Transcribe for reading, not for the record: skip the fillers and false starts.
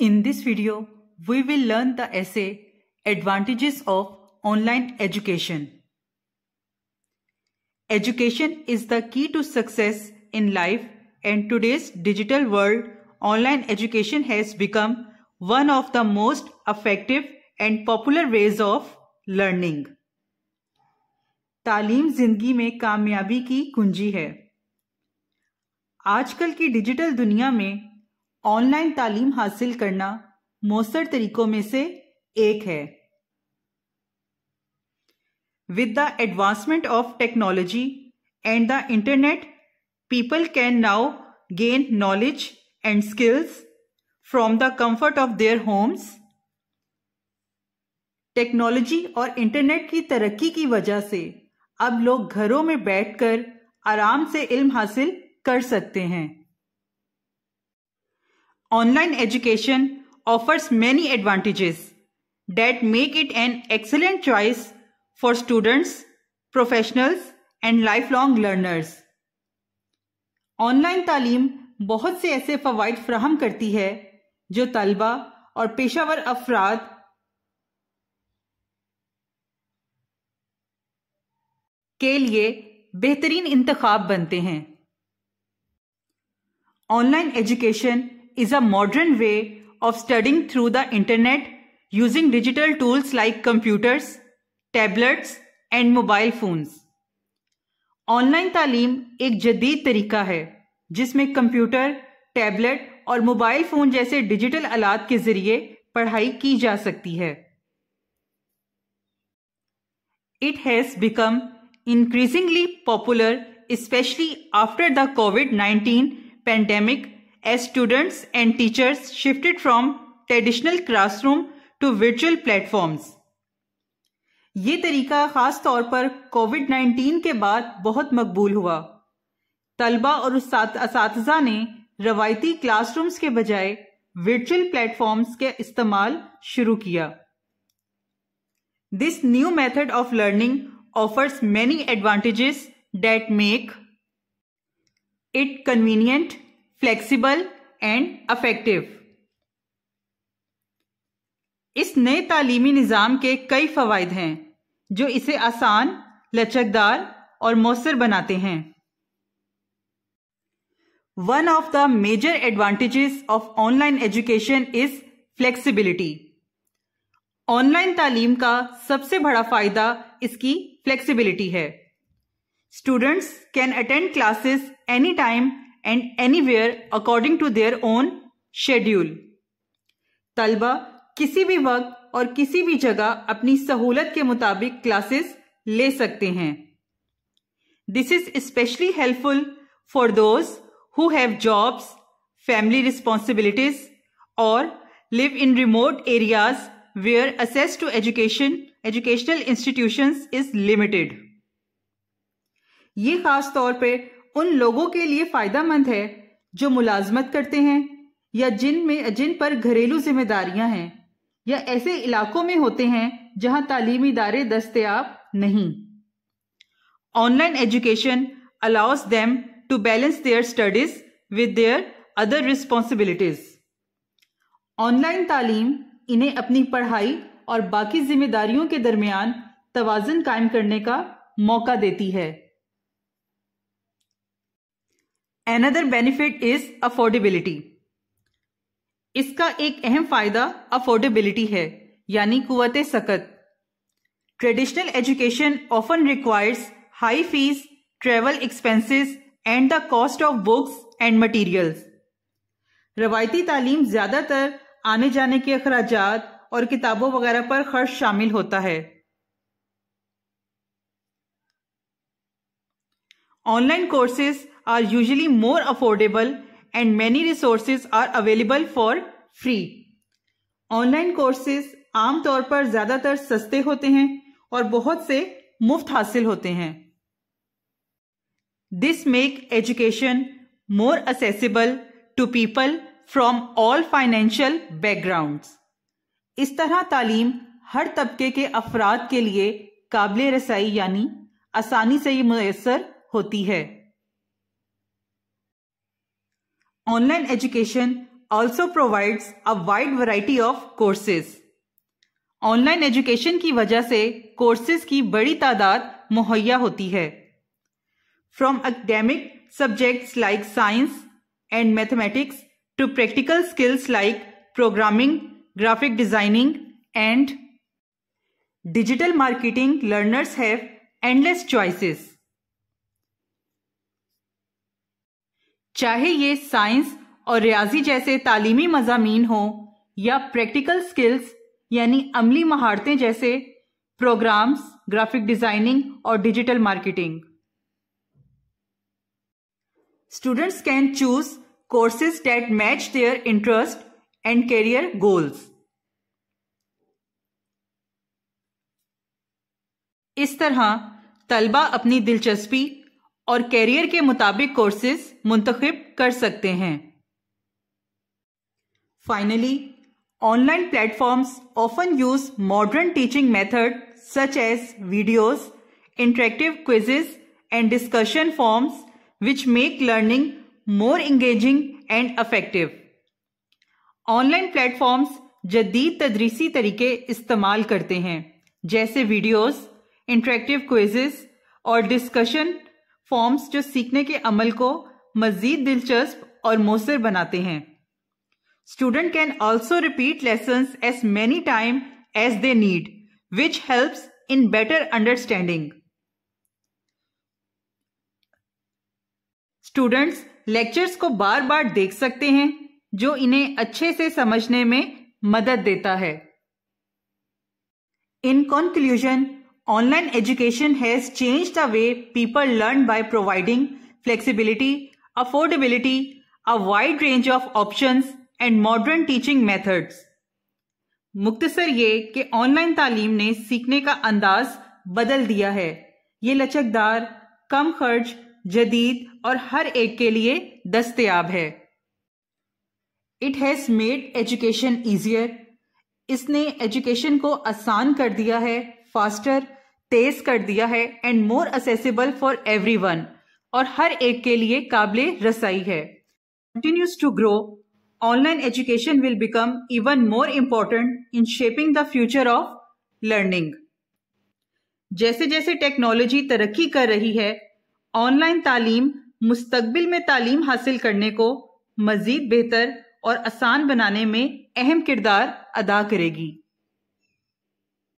In this video, we will learn the essay Advantages of Online Education. Education is the key to success in life, and today's digital world, online education has become one of the most effective and popular ways of learning. तालीम जिंदगी में कामयाबी की कुंजी है। आजकल की digital दुनिया में ऑनलाइन तालीम हासिल करना मौसर तरीकों में से एक है। With the advancement of technology and the internet, people can now gain knowledge and skills from the comfort of their homes. Technology और इंटरनेट की तरक्की की वजह से अब लोग घरों में बैठकर आराम से इल्म हासिल कर सकते हैं। Online education offers many advantages that make it an excellent choice for students, professionals and lifelong learners. Online तालीम बहुत से ऐसे फ़वाइद फराहम करती है जो तलबा और पेशावर अफराद के लिए बेहतरीन इंतखाब बनते हैं। Online education is a modern way of studying through the internet using digital tools like computers, tablets and mobile phones. Online तालीम एक जदीद तरीका है जिसमें कंप्यूटर, टैबलेट और मोबाइल फोन जैसे डिजिटल आलात के जरिए पढ़ाई की जा सकती है। It has become increasingly popular, especially after the COVID-19 pandemic, as students and teachers shifted from traditional classroom to virtual platforms. ये तरीका खास तौर पर कोविड-19 के बाद बहुत मकबूल हुआ। तलबा और असातिज़ा ने रवायती क्लासरूम्स के बजाय वर्चुअल प्लेटफॉर्म्स के इस्तेमाल शुरू किया। This new method of learning offers many advantages that make it convenient, flexible and affective. इस नए तालीमी निज़ाम के कई फ़वाइद हैं जो इसे आसान, लचकदार और मौसर बनाते हैं। One of the major advantages of online education is flexibility. Online तालीम का सबसे बड़ा फ़ायदा इसकी फ्लेक्सिबिलिटी है। Students can attend classes any time and anywhere according to their own schedule. तलबा किसी भी वक्त और किसी भी जगह अपनी सहूलत के मुताबिक क्लासेस ले सकते हैं। This is especially helpful for those who have jobs, family responsibilities or live in remote areas where access to educational institutions is limited. ये खास तौर पे उन लोगों के लिए फायदेमंद है जो मुलाजमत करते हैं या जिन पर घरेलू जिम्मेदारियां हैं या ऐसे इलाकों में होते हैं जहां तालीमी इदारे दस्तयाब नहीं। Online education allows them to balance their studies with their other responsibilities. Online तालीम इन्हें अपनी पढ़ाई और बाकी जिम्मेदारियों के दरमियान तवाज़ुन कायम करने का मौका देती है। Another benefit is affordability. इसका एक अहम फायदा अफोर्डेबिलिटी है, यानी कुव्वते सकत। Traditional education often requires high fees, travel expenses and the cost of books and materials. रवायती तालीम ज्यादातर आने जाने के अखराजात और किताबों वगैरह पर खर्च शामिल होता है। Online courses are usually more affordable and many resources are available for free. Online courses आमतौर पर ज्यादातर सस्ते होते हैं और बहुत से मुफ्त हासिल होते हैं। This make education more accessible to people from all financial backgrounds. इस तरह तालीम हर तबके के अफराद के लिए काबिल रसाई यानी आसानी से ही मुयस्सर होती है। Online education also provides a wide variety of courses. Online education की वजह से कोर्सेज की बड़ी तादाद मुहैया होती है. From academic subjects like science and mathematics to practical skills like programming, graphic designing, and digital marketing, learners have endless choices. चाहे ये साइंस और रियाजी जैसे तालीमी मज़ामीन हो या प्रैक्टिकल स्किल्स यानी अमली महारतें जैसे प्रोग्राम्स, ग्राफिक डिजाइनिंग और digital marketing. Students can choose courses that match their interest and career goals. इस तरह तलबा अपनी दिलचस्पी और कैरियर के मुताबिक कोर्सेज मुंतखब कर सकते हैं. Finally, online platforms often use modern teaching methods such as videos, interactive quizzes, and discussion forums which make learning more engaging and effective. Online platforms जदीद तदरीसी तरीके इस्तेमाल करते हैं जैसे वीडियोस, इंटरेक्टिव क्विज़ेस और डिस्कशन फॉर्म्स जो सीखने के अमल को मज़ीद दिलचस्प और मौसर बनाते हैं. Student can also repeat lessons as many times as they need, which helps in better understanding. Students lectures को बार बार देख सकते हैं जो इन्हें अच्छे से समझने में मदद देता है. In conclusion, online education has changed the way people learn by providing flexibility, affordability, a wide range of options and modern teaching methods. मुख्तसर ये कि ऑनलाइन तालीम ने सीखने का अंदाज बदल दिया है. ये लचकदार, कम खर्च, जदीद और हर एक के लिए दस्तयाब है. It has made education easier. इसने एजुकेशन को आसान कर दिया है, फास्टर, तेज कर दिया है and more accessible for everyone, और हर एक के लिए काबिले रसाई है. Continues to grow, online education will become even more important in shaping the future of learning. जैसे जैसे टेक्नोलॉजी तरक्की कर रही है, ऑनलाइन तालीम मुस्तकबिल में तालीम हासिल करने को मज़ीद बेहतर और आसान बनाने में अहम किरदार अदा करेगी.